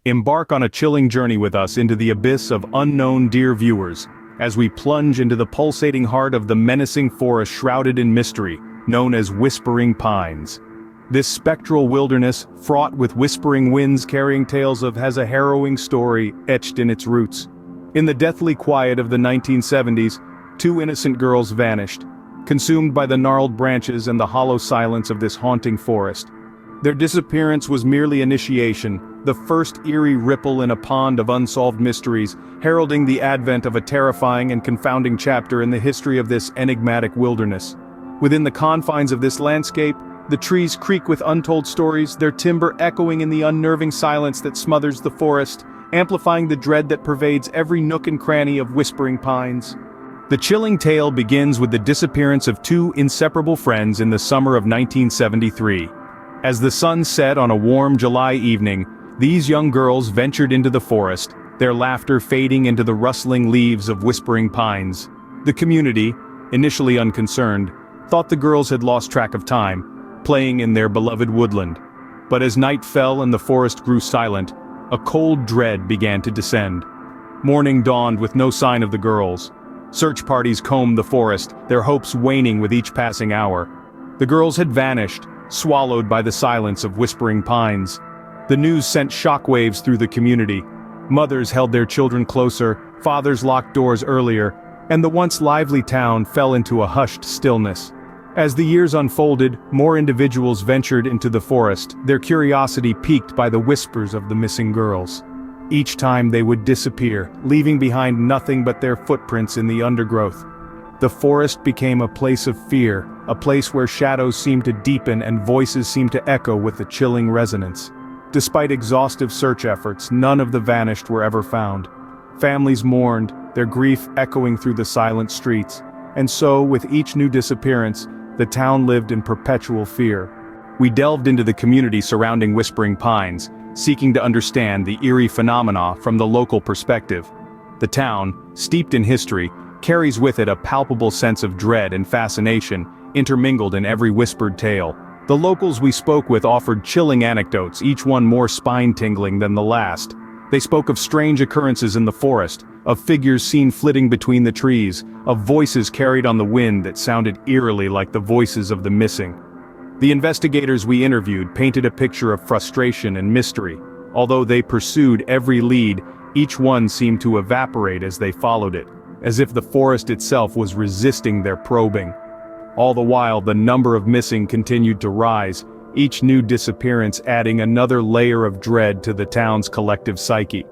Embark on a chilling journey with us into the abyss of unknown, dear viewers, as we plunge into the pulsating heart of the menacing forest shrouded in mystery, known as Whispering Pines. This spectral wilderness, fraught with whispering winds carrying tales of, has a harrowing story etched in its roots. In the deathly quiet of the 1970s, two innocent girls vanished, consumed by the gnarled branches and the hollow silence of this haunting forest. Their disappearance was merely initiation, the first eerie ripple in a pond of unsolved mysteries, heralding the advent of a terrifying and confounding chapter in the history of this enigmatic wilderness. Within the confines of this landscape, the trees creak with untold stories, their timber echoing in the unnerving silence that smothers the forest, amplifying the dread that pervades every nook and cranny of Whispering Pines. The chilling tale begins with the disappearance of two inseparable friends in the summer of 1973. As the sun set on a warm July evening, these young girls ventured into the forest, their laughter fading into the rustling leaves of Whispering Pines. The community, initially unconcerned, thought the girls had lost track of time, playing in their beloved woodland. But as night fell and the forest grew silent, a cold dread began to descend. Morning dawned with no sign of the girls. Search parties combed the forest, their hopes waning with each passing hour. The girls had vanished, swallowed by the silence of Whispering Pines. The news sent shockwaves through the community. Mothers held their children closer, fathers locked doors earlier, and the once lively town fell into a hushed stillness. As the years unfolded, more individuals ventured into the forest, their curiosity piqued by the whispers of the missing girls. Each time they would disappear, leaving behind nothing but their footprints in the undergrowth. The forest became a place of fear, a place where shadows seemed to deepen and voices seemed to echo with a chilling resonance. Despite exhaustive search efforts, none of the vanished were ever found. Families mourned, their grief echoing through the silent streets. And so, with each new disappearance, the town lived in perpetual fear. We delved into the community surrounding Whispering Pines, seeking to understand the eerie phenomena from the local perspective. The town, steeped in history, carries with it a palpable sense of dread and fascination, intermingled in every whispered tale. The locals we spoke with offered chilling anecdotes, each one more spine-tingling than the last. They spoke of strange occurrences in the forest, of figures seen flitting between the trees, of voices carried on the wind that sounded eerily like the voices of the missing. The investigators we interviewed painted a picture of frustration and mystery. Although they pursued every lead, each one seemed to evaporate as they followed it, as if the forest itself was resisting their probing. All the while, the number of missing continued to rise, each new disappearance adding another layer of dread to the town's collective psyche.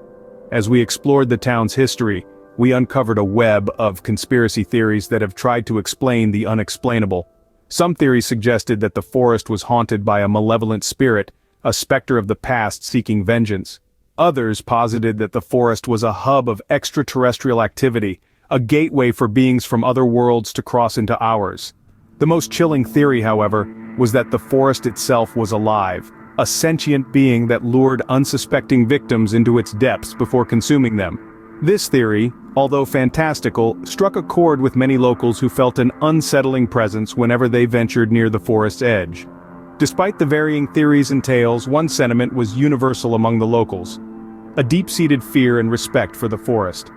As we explored the town's history, we uncovered a web of conspiracy theories that have tried to explain the unexplainable. Some theories suggested that the forest was haunted by a malevolent spirit, a specter of the past seeking vengeance. Others posited that the forest was a hub of extraterrestrial activity, a gateway for beings from other worlds to cross into ours. The most chilling theory, however, was that the forest itself was alive, a sentient being that lured unsuspecting victims into its depths before consuming them. This theory, although fantastical, struck a chord with many locals who felt an unsettling presence whenever they ventured near the forest's edge. Despite the varying theories and tales, one sentiment was universal among the locals: a deep-seated fear and respect for the forest.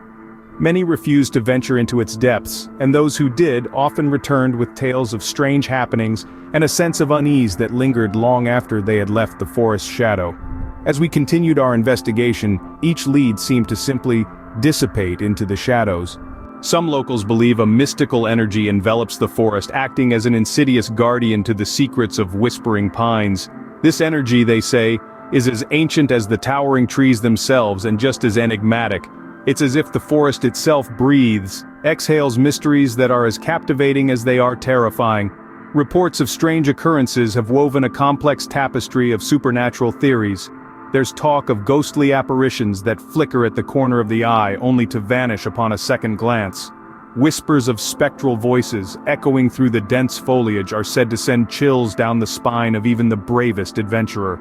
Many refused to venture into its depths, and those who did often returned with tales of strange happenings and a sense of unease that lingered long after they had left the forest's shadow. As we continued our investigation, each lead seemed to simply dissipate into the shadows. Some locals believe a mystical energy envelops the forest, acting as an insidious guardian to the secrets of Whispering Pines. This energy, they say, is as ancient as the towering trees themselves and just as enigmatic. It's as if the forest itself breathes, exhales mysteries that are as captivating as they are terrifying. Reports of strange occurrences have woven a complex tapestry of supernatural theories. There's talk of ghostly apparitions that flicker at the corner of the eye only to vanish upon a second glance. Whispers of spectral voices, echoing through the dense foliage, are said to send chills down the spine of even the bravest adventurer.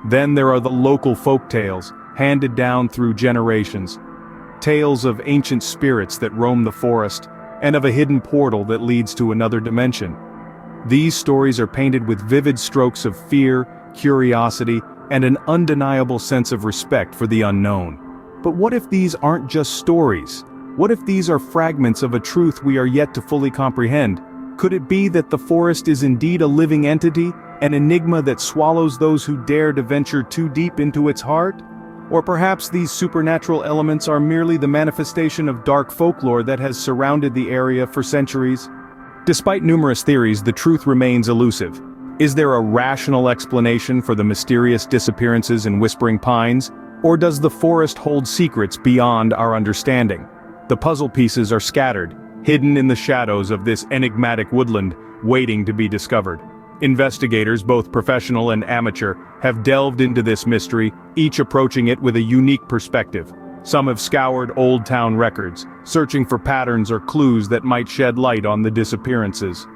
Then there are the local folktales, handed down through generations. Tales of ancient spirits that roam the forest, and of a hidden portal that leads to another dimension. These stories are painted with vivid strokes of fear, curiosity, and an undeniable sense of respect for the unknown. But what if these aren't just stories? What if these are fragments of a truth we are yet to fully comprehend? Could it be that the forest is indeed a living entity, an enigma that swallows those who dare to venture too deep into its heart? Or perhaps these supernatural elements are merely the manifestation of dark folklore that has surrounded the area for centuries? Despite numerous theories, the truth remains elusive. Is there a rational explanation for the mysterious disappearances in Whispering Pines? Or does the forest hold secrets beyond our understanding? The puzzle pieces are scattered, hidden in the shadows of this enigmatic woodland, waiting to be discovered. Investigators, both professional and amateur, have delved into this mystery, each approaching it with a unique perspective. Some have scoured old town records, searching for patterns or clues that might shed light on the disappearances.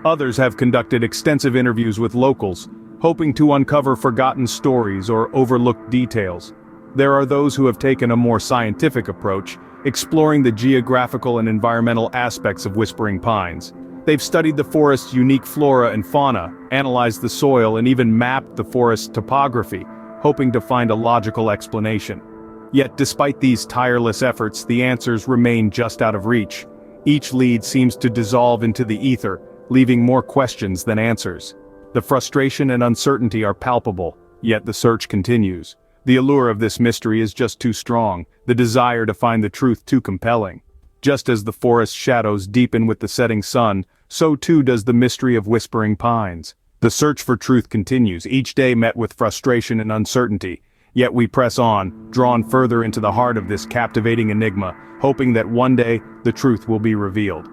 Others have conducted extensive interviews with locals, hoping to uncover forgotten stories or overlooked details. There are those who have taken a more scientific approach, exploring the geographical and environmental aspects of Whispering Pines. They've studied the forest's unique flora and fauna, analyzed the soil, and even mapped the forest's topography, hoping to find a logical explanation. Yet despite these tireless efforts, the answers remain just out of reach. Each lead seems to dissolve into the ether, leaving more questions than answers. The frustration and uncertainty are palpable, yet the search continues. The allure of this mystery is just too strong, the desire to find the truth too compelling. Just as the forest's shadows deepen with the setting sun, so too does the mystery of Whispering Pines. The search for truth continues, each day met with frustration and uncertainty. Yet we press on, drawn further into the heart of this captivating enigma, hoping that one day the truth will be revealed.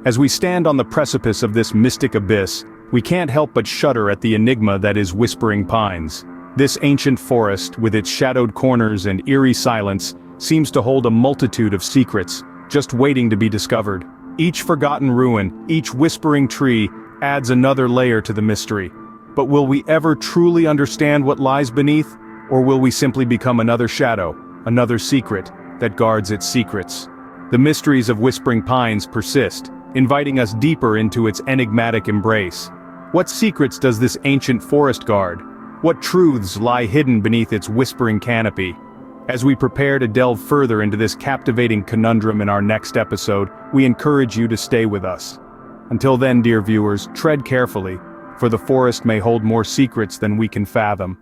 As we stand on the precipice of this mystic abyss, we can't help but shudder at the enigma that is Whispering Pines. This ancient forest, with its shadowed corners and eerie silence, seems to hold a multitude of secrets, just waiting to be discovered. Each forgotten ruin, each whispering tree, adds another layer to the mystery. But will we ever truly understand what lies beneath? Or will we simply become another shadow, another secret, that guards its secrets? The mysteries of Whispering Pines persist, inviting us deeper into its enigmatic embrace. What secrets does this ancient forest guard? What truths lie hidden beneath its whispering canopy? As we prepare to delve further into this captivating conundrum in our next episode, we encourage you to stay with us. Until then, dear viewers, tread carefully, for the forest may hold more secrets than we can fathom.